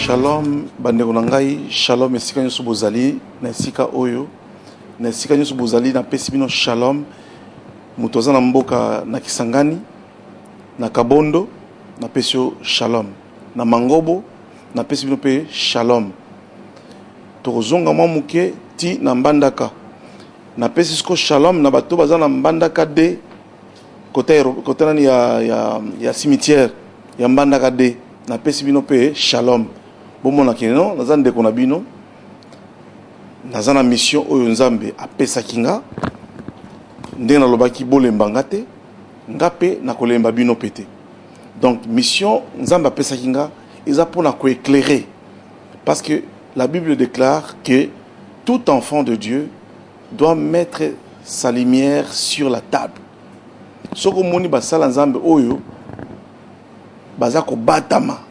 Shalom, bandeko na ngai, shalom esika nyoso bozali, na esika oyo, na esika nyoso bozali na pesi bino shalom, mutu aza na mboka na Kisangani, na Kabondo, na pesi yo shalom, na Mangobo, na pesi bino pe shalom. Tokozonga mwa muke ti na Mbandaka, na pesi siko shalom na bato baza na Mbandaka de côté nani ya cimetière ya Mbandaka de. Na pesi bino pe shalom. Bomona keno naza ndeko na bino. Naza na mission oyo Nzambe apesa kinga. Ndenge nalobaki bolemba te, nga pe na kolemba bino pete. Donc mission Nzambe apesa kinga eza pona ko éclairer. Parce que la Bible déclare que tout enfant de Dieu doit mettre sa lumière sur la table. Soko moni basala Nzambe oyo baza ko batama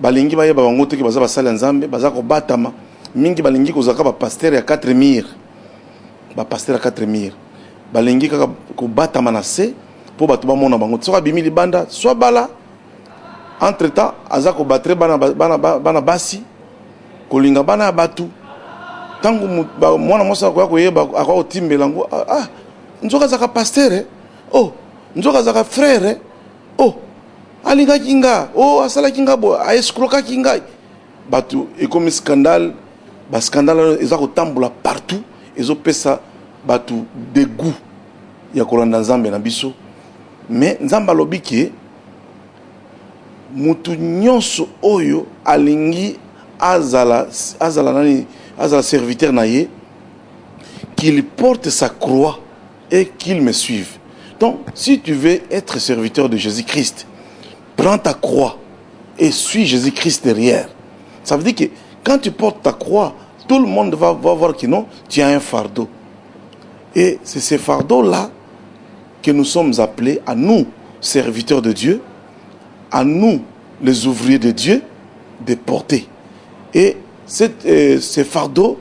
balingi baye bango te ke baza basala Nzambe baza ko batama mingi balingi kozaka ba pasteur ya 4 mire ba pasteur ya 4 mire balingi kaka ko batama na se po bato ba mona bango tsoka bimi libanda soit bala entre temps aza ko battre bana basi kolinga bana batu tangu mwana mosa ko yeba akwa otimbela ngo nzoka zaka pasteur oh nzoka zaka frère oh alinga kinga oh asala kinga bo escroka kinga batu ekomi scandale ba scandale eza ko tambola partout ezo pesa batu dégoût ya kolanda Nzambe na biso mais Nzambe alobiki mutu nyonso oyo alingi azala serviteur na ye qu'il porte sa croix et qu'il me suive. Donc si tu veux être serviteur de Jésus-Christ, prends ta croix et suis Jésus-Christ derrière. Ça veut dire que quand tu portes ta croix, tout le monde va voir que non, tu as un fardeau. Et c'est ce fardeau-là que nous sommes appelés, à nous, serviteurs de Dieu, à nous, les ouvriers de Dieu, de porter. Et ce fardeau,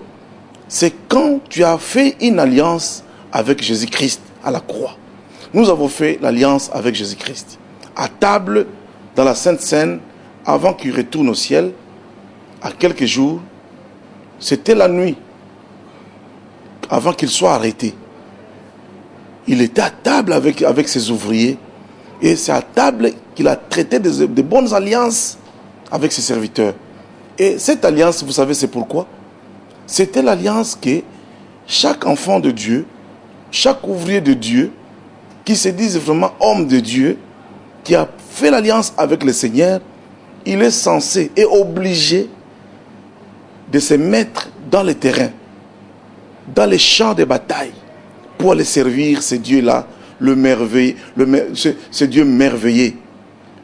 c'est quand tu as fait une alliance avec Jésus-Christ à la croix. Nous avons fait l'alliance avec Jésus-Christ. À table, dans la Sainte Seine, avant qu'il retourne au ciel, à quelques jours, c'était la nuit, avant qu'il soit arrêté. Il était à table avec ses ouvriers, et c'est à table qu'il a traité de bonnes alliances avec ses serviteurs. Et cette alliance, vous savez, c'est pourquoi? C'était l'alliance que chaque enfant de Dieu, chaque ouvrier de Dieu, qui se dise vraiment homme de Dieu, qui a fait l'alliance avec le Seigneur, il est censé et obligé de se mettre dans le terrain, dans les champs de bataille, pour aller servir ce Dieu-là, ce Dieu merveilleux,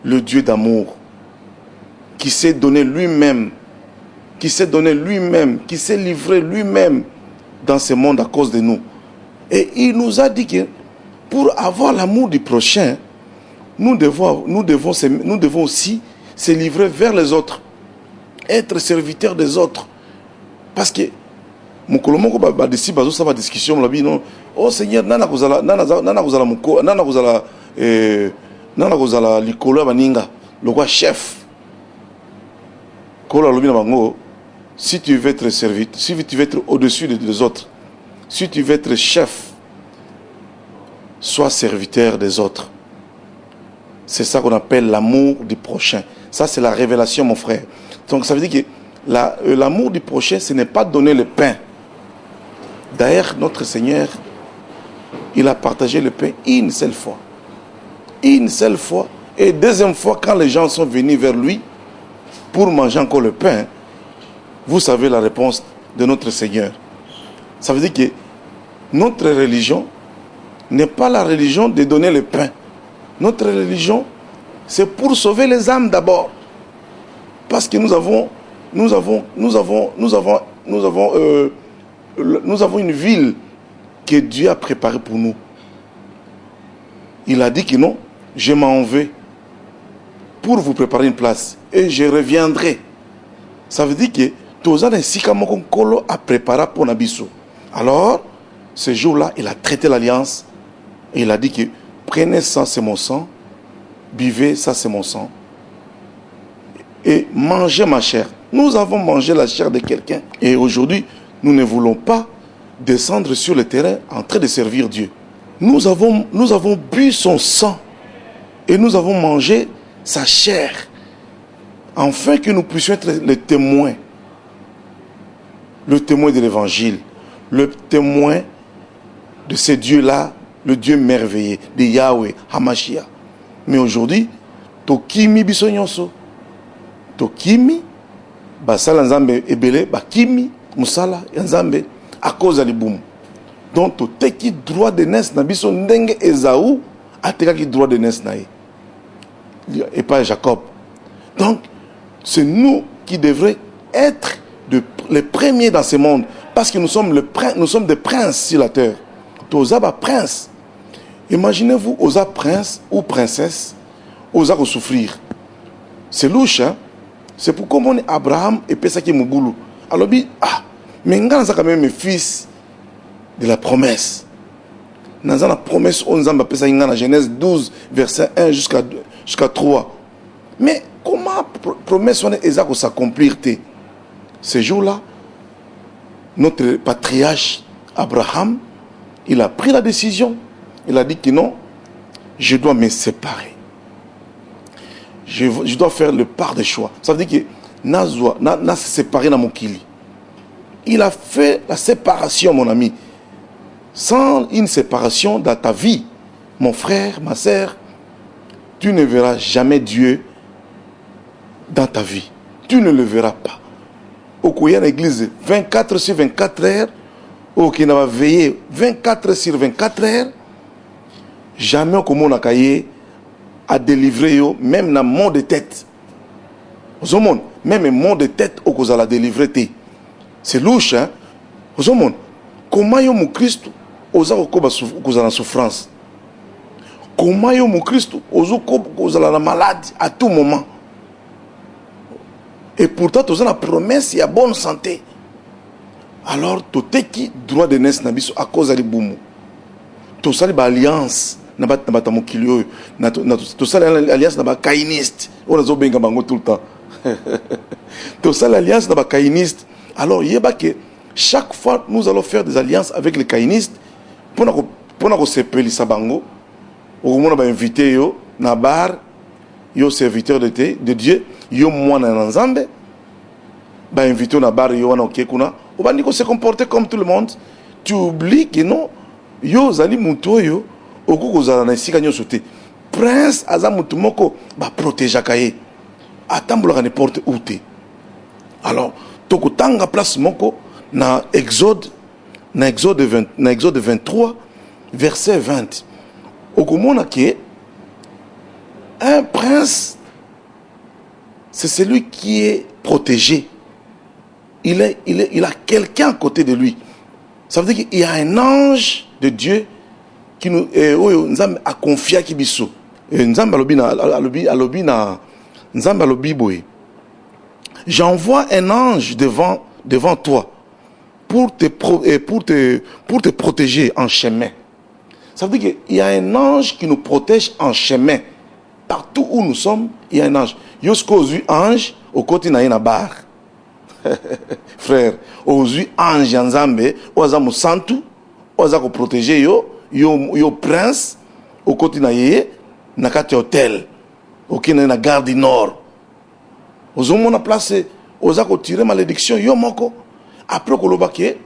le Dieu d'amour, qui s'est donné lui-même, qui s'est livré lui-même dans ce monde à cause de nous. Et il nous a dit que pour avoir l'amour du prochain, nous devons aussi se livrer vers les autres, être serviteurs des autres. Parce que mon colombo ba disciple bazo sa discussion la non oh Seigneur nana kozala likolo baninga le roi chef kola lobi na bango si tu veux être serviteur, si tu veux être au-dessus des autres, si tu veux être chef, sois serviteur des autres. C'est ça qu'on appelle l'amour du prochain. Ça, c'est la révélation, mon frère. Donc, ça veut dire que l'amour du prochain, ce n'est pas donner le pain. D'ailleurs, notre Seigneur, il a partagé le pain une seule fois. Une seule fois. Et deuxième fois, quand les gens sont venus vers lui pour manger encore le pain, vous savez la réponse de notre Seigneur. Ça veut dire que notre religion n'est pas la religion de donner le pain. Notre religion, c'est pour sauver les âmes d'abord. Parce que nous avons une ville que Dieu a préparée pour nous. Il a dit que non, je m'en vais pour vous préparer une place et je reviendrai. Ça veut dire que Tozana Sikamoko Kolo a préparé pour Nabiso. Alors, ce jour-là, il a traité l'alliance et il a dit que prenez ça, c'est mon sang, buvez, ça, c'est mon sang. et manger ma chair. Nous avons mangé la chair de quelqu'un. Et aujourd'hui, nous ne voulons pas descendre sur le terrain en train de servir Dieu. Nous avons bu son sang et nous avons mangé sa chair, afin que nous puissions être les témoins. Le témoin de l'évangile, le témoin de ce Dieu-là, le Dieu merveilleux, de Yahweh, Hamashia. Mais aujourd'hui, Tokimi bisonyonso, Tokimi, basala nzambe ebele, bakimi, musala nzambe, à cause de l'ibum. Donc, toteki droit de naissance, na biso ndenge Esaü, atekaki droit de naissance nae. Et pas Jacob. Donc, c'est nous qui devrions être les premiers dans ce monde, parce que nous sommes des princes sur la terre. Tozaba prince. Imaginez-vous, osa prince ou princesse, osa souffrir. C'est louche, hein? C'est pourquoi on est Abraham et Pesaki Mouboulou. Alors, mais on a quand même mes fils de la promesse. Dans la promesse, on a Pesaki dans Genèse 12, verset 1 jusqu'à 3. Mais comment la promesse va s'accomplir? Ce jour-là, notre patriarche Abraham, il a pris la décision. Il a dit que non, je dois me séparer. Je dois faire le part des choix. Ça veut dire que n'a se séparé dans mon kili. Il a fait la séparation, mon ami. Sans une séparation dans ta vie, mon frère, ma sœur, tu ne verras jamais Dieu dans ta vie. Tu ne le verras pas. Au courrier de l'église, 24 sur 24 heures, au qui va veiller 24 sur 24 heures, jamais comme on a caillé à délivrer, même dans le monde de tête. Même le monde de tête, au cause de la délivrer. C'est louche, hein? Comment est mon Christ aux la souffrance? Comment est mon Christ aux la maladie à tout moment? Et pourtant, tu as la promesse, il y a bonne santé. Alors, tu as qui droit de naissance à cause de l'Iboumou. Tu as l'alliance. Tu as l'alliance caïniste. On a tout le temps. Tu as l'alliance caïniste. Alors, il y a que chaque fois, nous allons faire des alliances avec les caïnistes pour se péler sabango. On va inviter na bar, yo serviteur de Dieu. Yo mwana na nzambe ba invité na bar yo wana okekuna obandiko se comporter comme tout le monde. Tu oublies que non yo zali muto yo okukozala na sika nyoso te. Prince aza mutu moko ba protéger kaye atambola n'importe où te. Alors tokotanga place moko na Exode 23 verset 20 okomona que un prince, c'est celui qui est protégé. Il a quelqu'un à côté de lui. Ça veut dire qu'il y a un ange de Dieu qui nous a confié à Kibiso. J'envoie un ange devant toi pour te protéger en chemin. Ça veut dire qu'il y a un ange qui nous protège en chemin. Partout où nous sommes, il y a un ange. Yosko ozu ange, au côté na yena bar. Frère, ozu ange yanzambe, oza musantu, oza ko protéger yo prince, au côté na yeye, na kati hôtel, au kina na gare du Nord. Ozo mona place, oza ko tirer malédiction yo moko. Après ko lobake,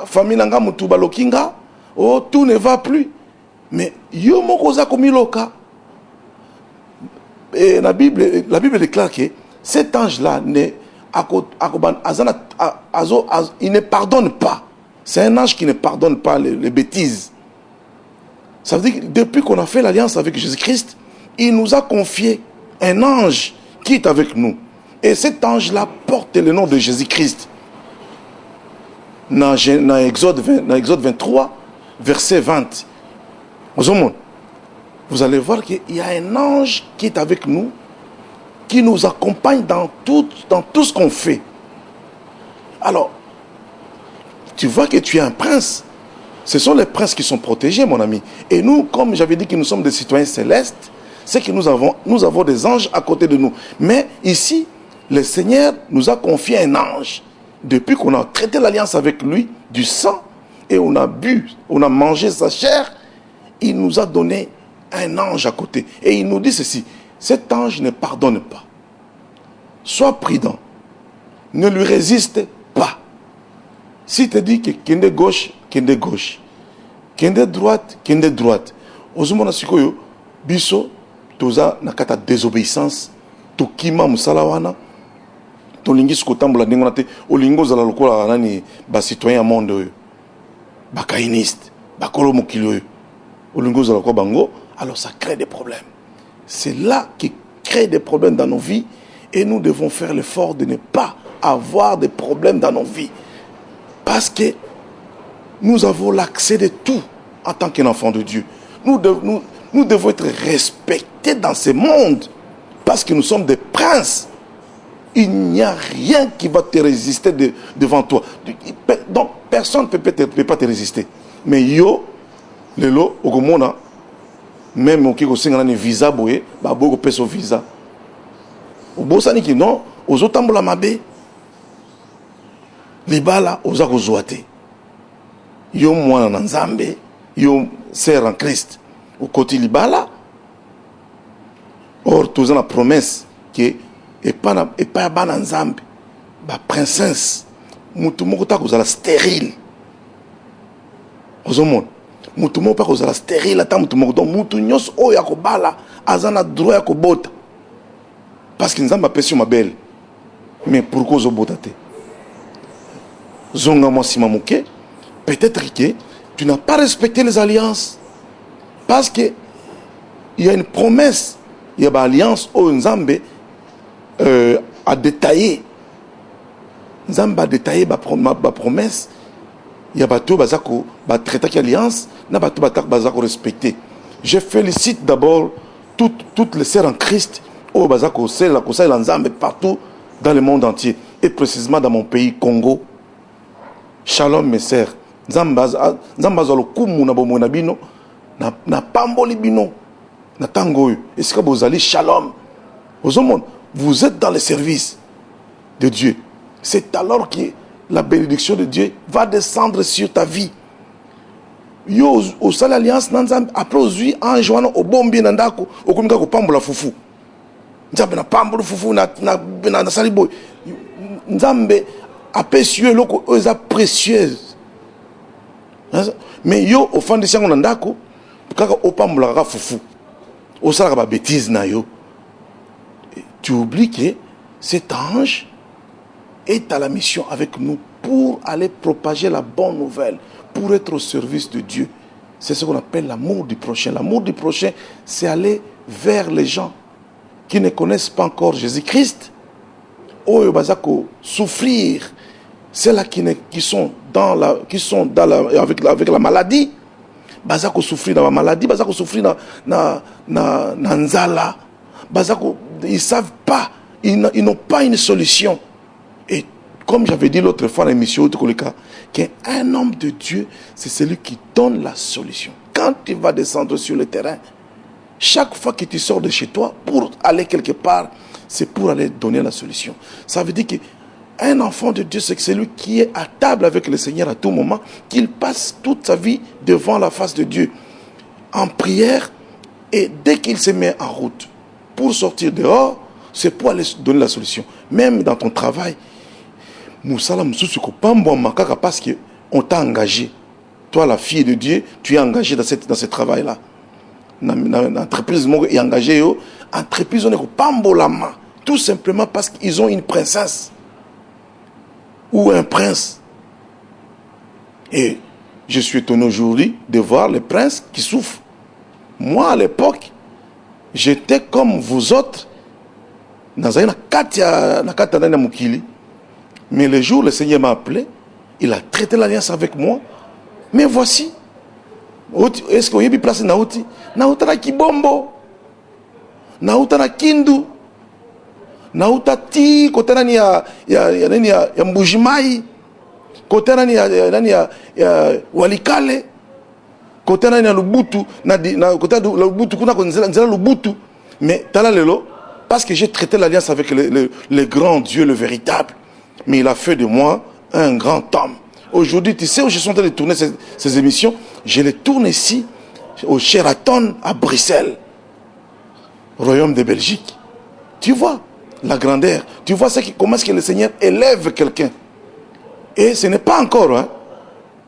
famille nanga mutu balokinga, tout ne va plus. Mais yo moko oza ko miloka. Et la Bible déclare que cet ange-là il ne pardonne pas. C'est un ange qui ne pardonne pas les bêtises. Ça veut dire que depuis qu'on a fait l'alliance avec Jésus-Christ, il nous a confié un ange qui est avec nous. Et cet ange-là porte le nom de Jésus-Christ. Dans Exode 23, verset 20. Vous allez voir qu'il y a un ange qui est avec nous, qui nous accompagne dans tout ce qu'on fait. Alors, tu vois que tu es un prince. Ce sont les princes qui sont protégés, mon ami. Et nous, comme j'avais dit que nous sommes des citoyens célestes, c'est que nous avons des anges à côté de nous. Mais ici, le Seigneur nous a confié un ange. Depuis qu'on a traité l'alliance avec lui, du sang, et on a bu, on a mangé sa chair, il nous a donné un ange à côté. Et il nous dit ceci, cet ange ne pardonne pas. Sois prudent. Ne lui résiste pas. Si te dit que kende gauche, kende gauche. Kende droite, kende droite. Ozumona sikoyo, biso, toza nakata désobéissance, tokima musalawana, tolingi sikotambola ndenge te, olingo zala lokola nani ba citoyen monde oyo. Ba kainiste, ba kolo mokili oyo. Olingo zala lokola bango, alors ça crée des problèmes. C'est là qui crée des problèmes dans nos vies et nous devons faire l'effort de ne pas avoir de problèmes dans nos vies. Parce que nous avons l'accès de tout en tant qu'enfant de Dieu. Nous devons être respectés dans ce monde parce que nous sommes des princes. Il n'y a rien qui va te résister devant toi. Donc personne ne peut pas te résister. Mais yo, lelo, okomona, même au Kiko Singana visa boye, ba boko peso visa. Obosani ki non, ozotambola mabe. Libala oza kozwate. Yo mwana na Nzambe, yo sœur en Christ. Au côté libala. Or toza na promesse que et pas bana Nzambe, ba princesse, mutu moko ta kozala stérile. Ozomona. Mutu moko pa kozala stérile ata mutu moko donc mutu nyos oyo akobala azana droit akobota. Parce que Nzambe apesi ma belle. Mais pourquoi ozobota te? Zonga Mwasima Mouké, peut-être que tu n'as pas respecté les alliances. Parce que il y a une promesse, il y a une alliance où Nzambe a détaillé. Nzambe a détaillé ma promesse. Il y a bateau bazako ba traité qui alliance, na bateau bazako respecté. Je félicite d'abord toutes les sœurs en Christ au bazako c'est la conseil Nzambe partout dans le monde entier et précisément dans mon pays Congo. Shalom mes sœurs. Nzambaza lokumu na bomo na bino na pamboli bino na tango yu. Est-ce que vous allez shalom? Vous êtes dans le service de Dieu. C'est alors que la bénédiction de Dieu va descendre sur ta vie. Yo au sal alliance Nzambe après ozui anjoana obombi na ndako okomika ko pambola fufu. Nzambe na pambola fufu na salibo. Nzambe apesieux loko oza précieuse. Mais yo ofandi sango na ndako kaka opambola kaka fufu. Osala ba bêtise na yo. Tu oublies que cet ange est à la mission avec nous pour aller propager la bonne nouvelle, pour être au service de Dieu. C'est ce qu'on appelle l'amour du prochain. L'amour du prochain, c'est aller vers les gens qui ne connaissent pas encore Jésus-Christ. Oyo bazako souffrir, ceux-là qui sont avec la maladie, bazako souffrir dans la maladie, bazako souffrir na nzala, bazako ils savent pas, ils n'ont pas une solution. Et comme j'avais dit l'autre fois dans l'émission, qu'un homme de Dieu, c'est celui qui donne la solution. Quand tu vas descendre sur le terrain, chaque fois que tu sors de chez toi pour aller quelque part, c'est pour aller donner la solution. Ça veut dire qu'un enfant de Dieu, c'est celui qui est à table avec le Seigneur à tout moment, qu'il passe toute sa vie devant la face de Dieu, en prière, et dès qu'il se met en route pour sortir dehors, c'est pour aller donner la solution. Même dans ton travail, parce qu'on t'a engagé. Toi, la fille de Dieu, tu es engagé dans ce travail-là. L'entreprise est engagée. L'entreprise est pambolama. Tout simplement parce qu'ils ont une princesse ou un prince. Et je suis étonné aujourd'hui de voir les princes qui souffrent. Moi, à l'époque, j'étais comme vous autres. Mais le jour où le Seigneur m'a appelé, il a traité l'alliance avec moi. Mais voici. Est-ce qu'il y a une place dans Nauti? Nauta na Kibombo. Nauta na Kindu. Nauta ti kote nani ya Mbujimai. Kote nani ya Walikale. Kote nani ya Lubutu. Kote ya Lubutu kuna nzela Lubutu. Mais tala lelo parce que j'ai traité l'alliance avec le grand Dieu, le véritable. Mais il a fait de moi un grand homme. Aujourd'hui, tu sais où je suis en train de tourner ces émissions? Je les tourne ici, au Sheraton, à Bruxelles, royaume de Belgique. Tu vois la grandeur. Tu vois comment est-ce que le Seigneur élève quelqu'un. Et ce n'est pas encore, hein.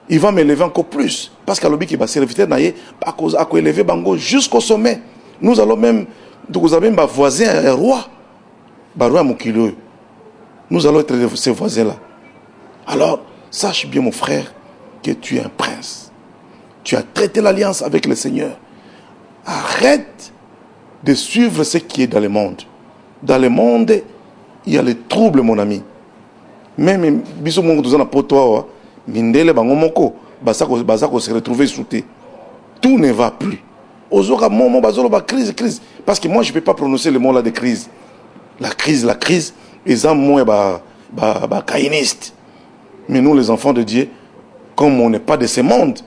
Il va m'élever encore plus. Parce qu'à l'objet qui va servir à élever Bango jusqu'au sommet. Nous allons même, nous avons un voisin, un roi. Nous allons être ces voisins-là. Alors, sache bien, mon frère, que tu es un prince. Tu as traité l'alliance avec le Seigneur. Arrête de suivre ce qui est dans le monde. Dans le monde, il y a les troubles, mon ami. Même si on a un potoa, mindele bangomoko, basako se retrouver sauté. Tout ne va plus. Ozoka momo bazolo ba crise. Parce que moi je peux pas prononcer le mot là de crise. La crise, ils ont moins caïniste. Mais nous les enfants de Dieu, comme on n'est pas de ce monde,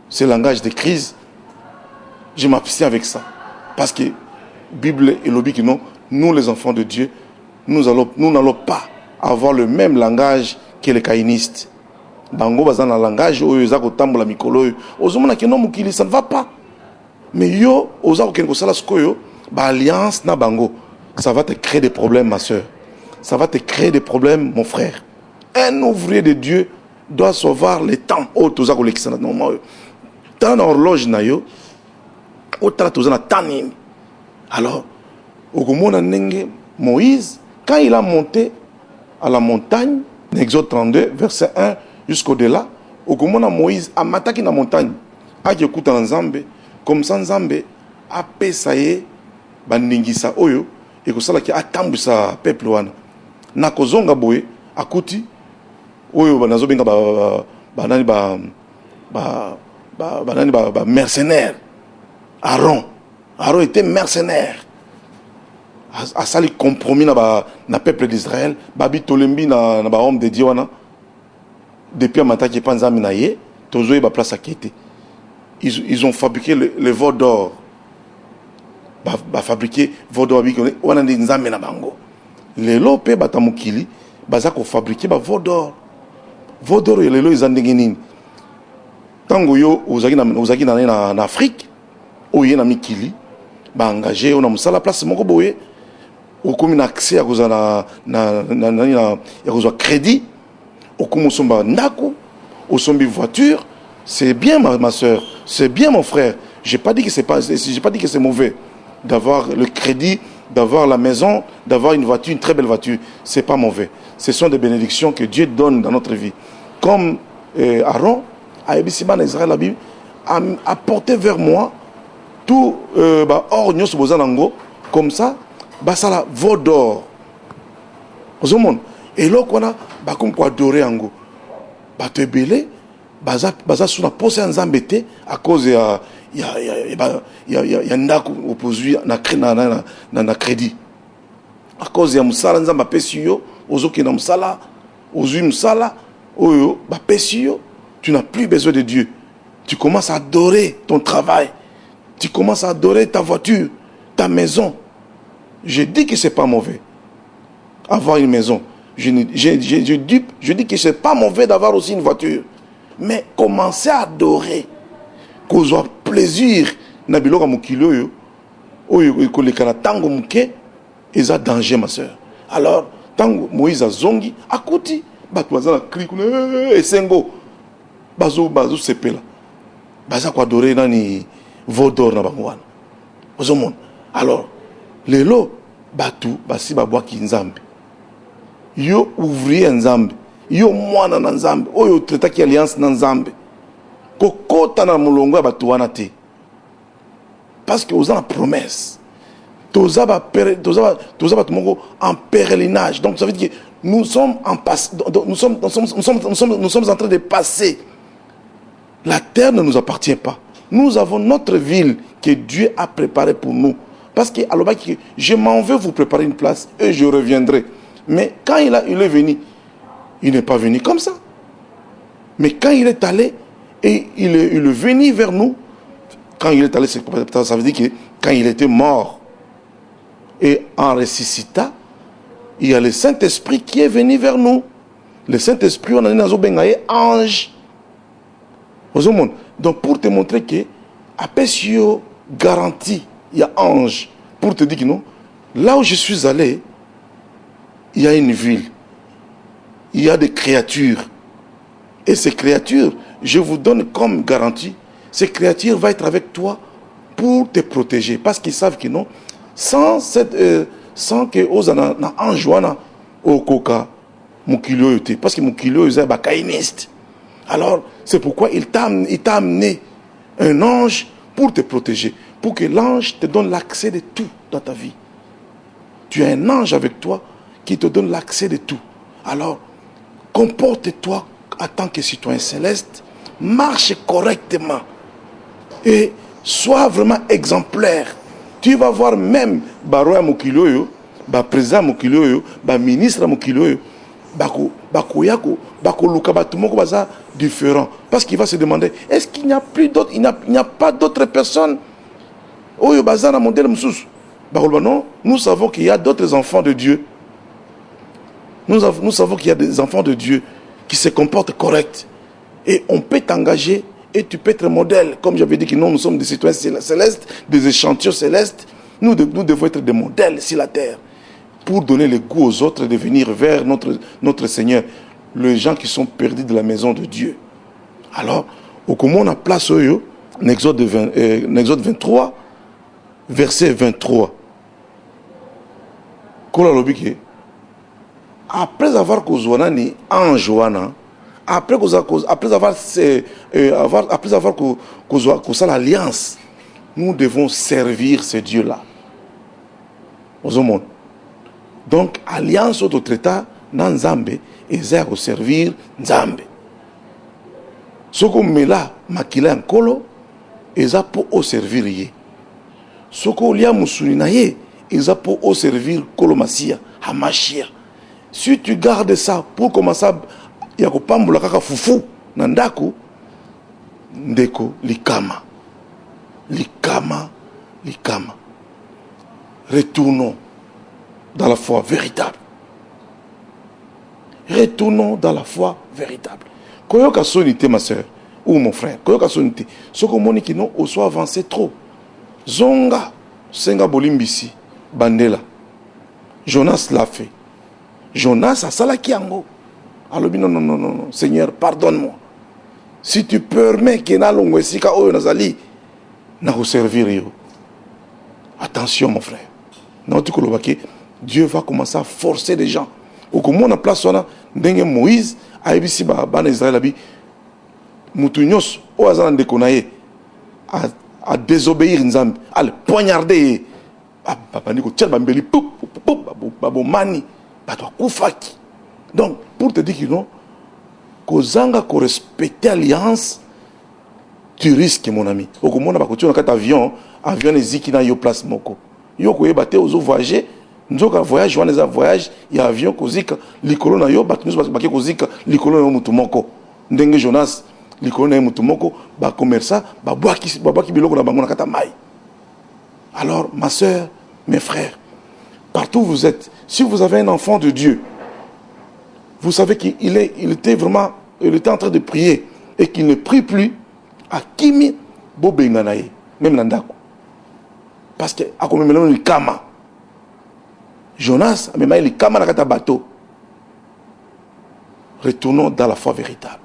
ce langage de crise, je m'abstiens avec ça. Parce que Bible et l'objet que nous les enfants de Dieu, nous n'allons pas avoir le même langage que les caïnistes. Bango bazana langage oyo ezako tambola mikolo oyo ozomona ke no mukili ça ne va pas. Mais yo ozako kenko sala skoyo ba alliance na bango, ça va te créer des problèmes ma soeur. Ça va te créer des problèmes mon frère. Un ouvrier de Dieu doit savoir le temps o tozako lekisana normalement. Dans l'horloge na yo o tala tozana tanini. Alors okomona nenge Moïse quand il a monté à la montagne, Exode 32 verset 1 jusqu'au-delà, au moment Moïse a mattaqué la montagne, a écouté en Nzambe, comme ça Nzambe a pesaye bandingisa oyo et que ça là qui a tambusa peuple wana. Na kozonga boye akuti oyo banazo benga ba mercenaire. Aaron était mercenaire. A sali compromis na peuple d'Israël, babi tolembi na ba homme de Dieu wana. Depuis un matin qui est pas nzambe na ye, tozo ba place à quitter. Ils ont fabriqué le veau d'or. Ba fabriqué veau d'or bi wana ndi nzambe na bango. Lelo pe batamukili baza ko fabriquer ba veau d'or. Veau d'or lelo izandenge nini. Tango yo ozaki na Afrique, oye na mikili, ba engagé on a musala place moko boye. Au comme accès à cause na crédit, au comme somba ndaku, au sombi voiture, c'est bien ma soeur, c'est bien mon frère. J'ai pas dit que c'est mauvais d'avoir le crédit, d'avoir la maison, d'avoir une voiture, une très belle voiture, c'est pas mauvais. Ce sont des bénédictions que Dieu donne dans notre vie. Comme Aaron a Israël a porté vers moi tout or nyos bozanango comme ça. Basala veau d'or. Et là, on a comme quoi adorer ango. Bato ebele, baza sous la pose en zambete à cause il y a ndako opposé na crédit. À cause ya musala nzamba pesi yo, ozoki na musala, ozui musala, oyo ba pesi yo, tu n'as plus besoin de Dieu. Tu commences à adorer ton travail. Tu commences à adorer ta voiture, ta maison. Je dis que ce n'est pas mauvais avoir une maison. Je dis que ce n'est pas mauvais d'avoir aussi une voiture. Mais commencer à adorer, qu'on soit plaisir, nabiloka mukilo yo, oyo kolekana tango muke, eza danger ma soeur. Alors, tango Moïse a zongi, akuti, batwaza na cri kuna esengo, bazo sepela. Baza ko adorer nani vodor na bangwana. Ozomon. Alors, lelo batu basi babwaki nzambe yo ouvrier nzambe yo mwana na nzambe oyo tretaki alliance na nzambe kokota na mulongo ya batu wana te parce que oza na promesse toza batu moko en pèlerinage. Donc ça veut dire que nous sommes en train de passer. La terre ne nous appartient pas. Nous avons notre ville que Dieu a préparée pour nous. Parce que alors, je m'en vais vous préparer une place et je reviendrai. Mais quand il est venu, il n'est pas venu comme ça. Mais quand il est allé et il est venu vers nous, quand il est allé, ça veut dire que quand il était mort, Et en ressuscitant, il y a le Saint-Esprit qui est venu vers nous. Le Saint-Esprit, on a dit ange. Donc pour te montrer que, après si garantie, il y a ange. Pour te dire que non, là où je suis allé, il y a une ville. Il y a des créatures. Et ces créatures, je vous donne comme garantie, ces créatures vont être avec toi pour te protéger. Parce qu'ils savent que non, sans que aux anges au coca, parce que mon kilo est un caïniste. Alors, c'est pourquoi il t'a amené un ange pour te protéger. Pour que l'ange te donne l'accès de tout dans ta vie. Tu as un ange avec toi qui te donne l'accès de tout. Alors, comporte-toi en tant que citoyen céleste, marche correctement et sois vraiment exemplaire. Tu vas voir même Baroya Mokiloyo, président Mokiloyo, ministre Mokiloyo, différent. Parce qu'il va se demander, est-ce qu'il n'y a plus d'autres, il n'y a pas d'autres personnes? Non, nous savons qu'il y a d'autres enfants de Dieu. Nous savons qu'il y a des enfants de Dieu qui se comportent corrects. Et on peut t'engager et tu peux être modèle. Comme j'avais dit que nous sommes des citoyens célestes, des échantillons célestes. Nous devons être des modèles sur la terre pour donner le goût aux autres de venir vers notre Seigneur. Les gens qui sont perdus de la maison de Dieu. Alors, au comment on a place en Exode 23, verset 23. Après avoir causé ange, après avoir causé l'alliance, nous devons servir ce Dieu-là. Donc, alliance au traité dans Nzambe, et c'est à servir Nzambe. Ce qu'on met là, makila nkolo, et ça pour servir. Ce qu'on lia musulinaye, et ça pour servir kolomasia, hamashia. Si tu gardes ça pour commencer à y pambula kaka fufu nandaku ndeko likama. Retournons dans la foi véritable. Retournons dans la foi véritable. Koyoka sonité, ma soeur, ou mon frère, koyoka sonité. Ce que mon équino au soit avancé trop. Zonga, senga bolimbisi, bandela. Jonas l'a fait. Jonas a salaki yango. Alors, non, Seigneur, pardonne-moi. Si tu permets que na longwesika oyo nazali, na servir yo. Attention, mon frère. Dieu va commencer à forcer les gens. Au comment on a place Moïse a ebisi ban Israël abi mutunyos o azana ndekonaye a désobéir Nzambe, à le poignarder. Papa ndiko tia bambeli mani bato kufaki. Donc pour te dire que non, kozanga ko respecter alliance, tu risques mon ami. Au comment on a pas continué dans avion eziki na yo place moko. Yo ko yebate ozo voyager, nzoka voyage wana voyage ya avion kozika likolo na yo bato nyonso baki kozika likolo na yo mutu moko. Ndenge Jonas likolo na yo mutu moko ba commerçant ba bwaki biloko na bango na kata mai. Alors ma sœur, mes frères, partout où vous êtes, si vous avez un enfant de Dieu, vous savez qu'il était en train de prier et qu'il ne prie plus à Kimi Bobenganaye, même Nandako. Parce que à comme le kama. Jonas a même le kama na kata bateau. Retournons dans la foi véritable.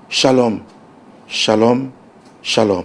Shalom, shalom, shalom.